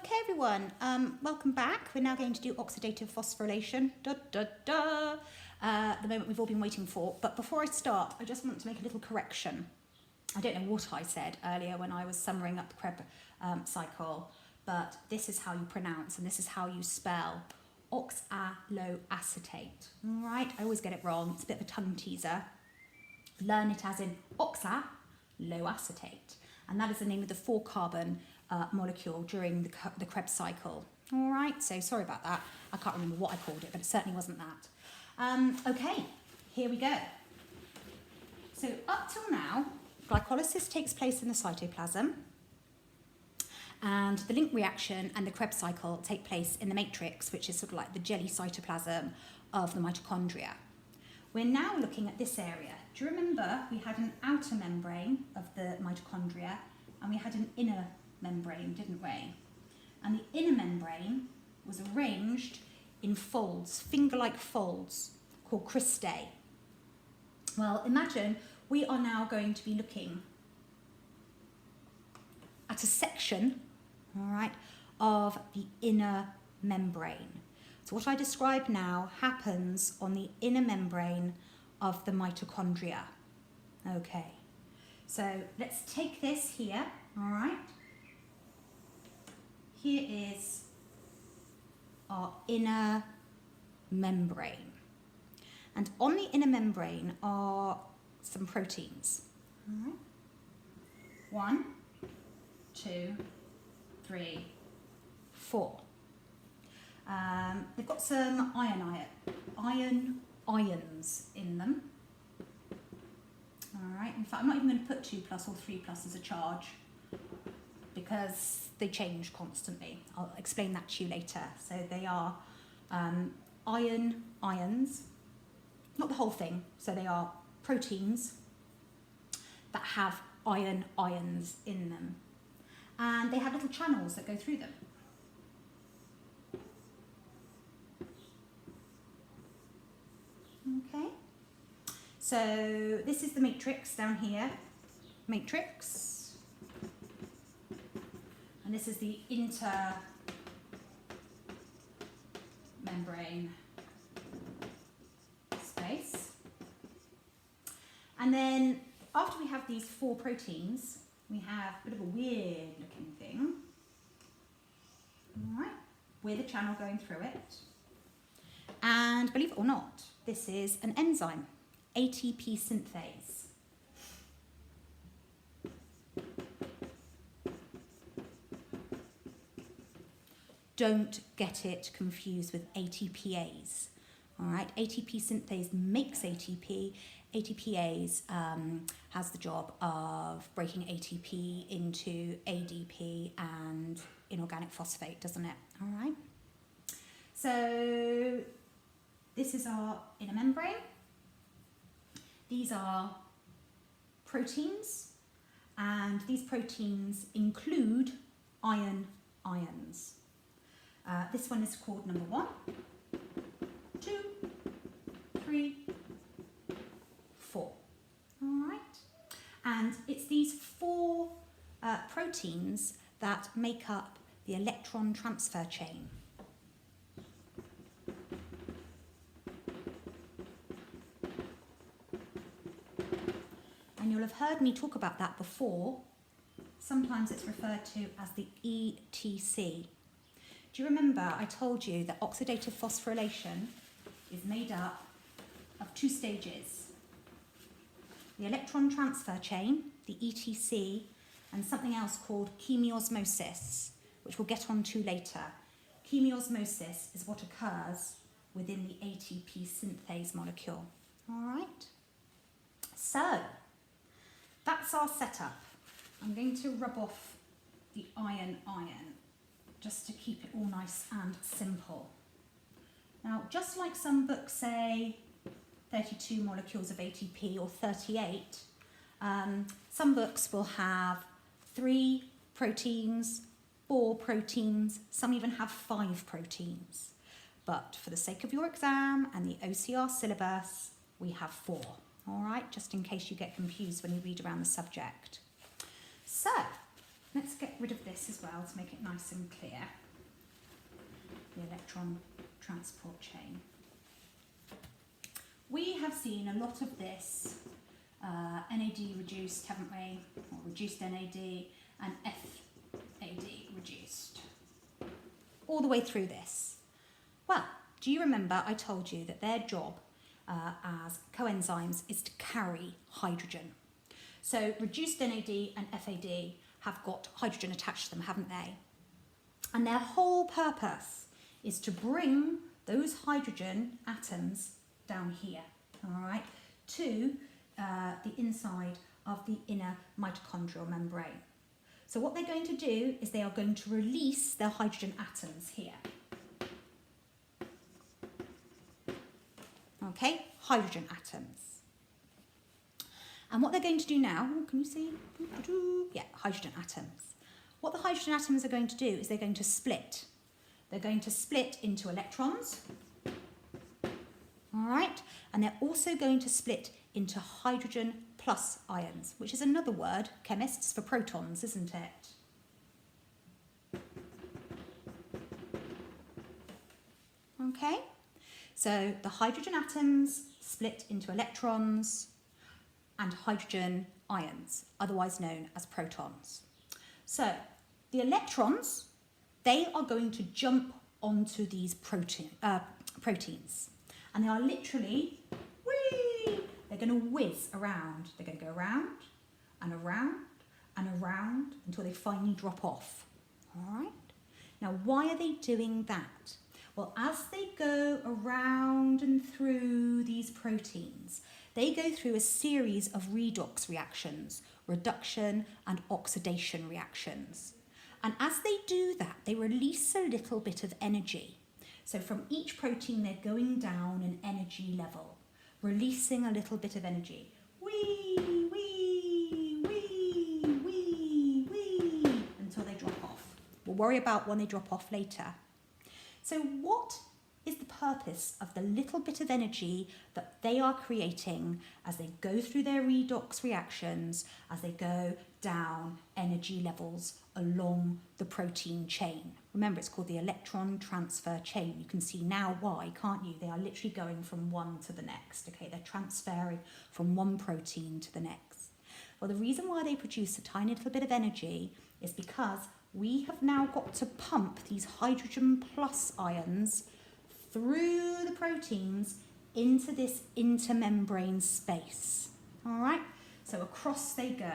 Okay, everyone, welcome back. We're now going to do oxidative phosphorylation. The moment we've all been waiting for. But before I start, I just want to make a little correction. I don't know what I said earlier when I was summarizing up the Krebs cycle, but this is how you pronounce and this is how you spell oxaloacetate. All right, I always get it wrong. It's a bit of a tongue teaser. Learn it as in oxaloacetate. And that is the name of the 4-carbon molecule during the Krebs cycle. All right, so sorry about that. I can't remember what I called it, but it certainly wasn't that. Okay, here we go. So up till now, glycolysis takes place in the cytoplasm, and the link reaction and the Krebs cycle take place in the matrix, which is sort of like the jelly cytoplasm of the mitochondria. We're now looking at this area. Do you remember we had an outer membrane of the mitochondria and we had an inner membrane, didn't we? And the inner membrane was arranged in folds, finger-like folds, called cristae. Well, imagine we are now going to be looking at a section, all right, of the inner membrane. So what I describe now happens on the inner membrane of the mitochondria. Okay, so let's take this here, all right? Here is our inner membrane. And on the inner membrane are some proteins. All right. 1, 2, 3, 4. They've got some ions in them. All right. In fact, I'm not even going to put 2+ or 3+ as a charge because they change constantly. I'll explain that to you later. So they are ions, not the whole thing. So they are proteins that have ions in them, and they have little channels that go through them. Okay, so this is the matrix down here, matrix, and this is the intermembrane space. And then after we have these 4 proteins, we have a bit of a weird looking thing, all right, with a channel going through it. And believe it or not, this is an enzyme, ATP synthase. Don't get it confused with ATPase. All right, ATP synthase makes ATP. ATPase has the job of breaking ATP into ADP and inorganic phosphate, doesn't it? All right. So this is our inner membrane. These are proteins, and these proteins include ions. This one is called number 1, 2, 3, 4. All right. And it's these 4 proteins that make up the electron transfer chain. And you'll have heard me talk about that before. Sometimes it's referred to as the ETC. Do you remember I told you that oxidative phosphorylation is made up of 2 stages? The electron transfer chain, the ETC, and something else called chemiosmosis, which we'll get on to later. Chemiosmosis is what occurs within the ATP synthase molecule. All right? So, that's our setup. I'm going to rub off the iron just to keep it all nice and simple. Now, just like some books say 32 molecules of ATP or 38, some books will have 3 proteins, 4 proteins, some even have 5 proteins. But for the sake of your exam and the OCR syllabus, we have 4. All right, just in case you get confused when you read around the subject. So, Let's get rid of this as well to make it nice and clear. The electron transport chain. We have seen a lot of this NAD reduced, haven't we? Or reduced NAD and FAD reduced. All the way through this. Well, do you remember I told you that their job as coenzymes is to carry hydrogen? So reduced NAD and FAD have got hydrogen attached to them, haven't they? And their whole purpose is to bring those hydrogen atoms down here, all right, to the inside of the inner mitochondrial membrane. So what they're going to do is they are going to release their hydrogen atoms here. Okay, hydrogen atoms. And what they're going to do now, can you see? Yeah, hydrogen atoms. What the hydrogen atoms are going to do is they're going to split. They're going to split into electrons, all right? And they're also going to split into hydrogen plus ions, which is another word, chemists, for protons, isn't it? Okay, so the hydrogen atoms split into electrons and hydrogen ions, otherwise known as protons. So the electrons, they are going to jump onto these proteins, and they are literally, they're going to whiz around. They're going to go around and around and around until they finally drop off. All right? Now, why are they doing that? Well, as they go around and through these proteins, they go through a series of redox reactions, reduction and oxidation reactions. And as they do that, they release a little bit of energy. So from each protein, they're going down an energy level, releasing a little bit of energy. Wee, wee, wee, wee, wee, until they drop off. We'll worry about when they drop off later. So what is the purpose of the little bit of energy that they are creating as they go through their redox reactions, as they go down energy levels along the protein chain? Remember, it's called the electron transfer chain. You can see now why, can't you? They are literally going from one to the next. Okay, they're transferring from one protein to the next. Well, the reason why they produce a tiny little bit of energy is because we have now got to pump these hydrogen plus ions through the proteins into this intermembrane space. All right, so across they go.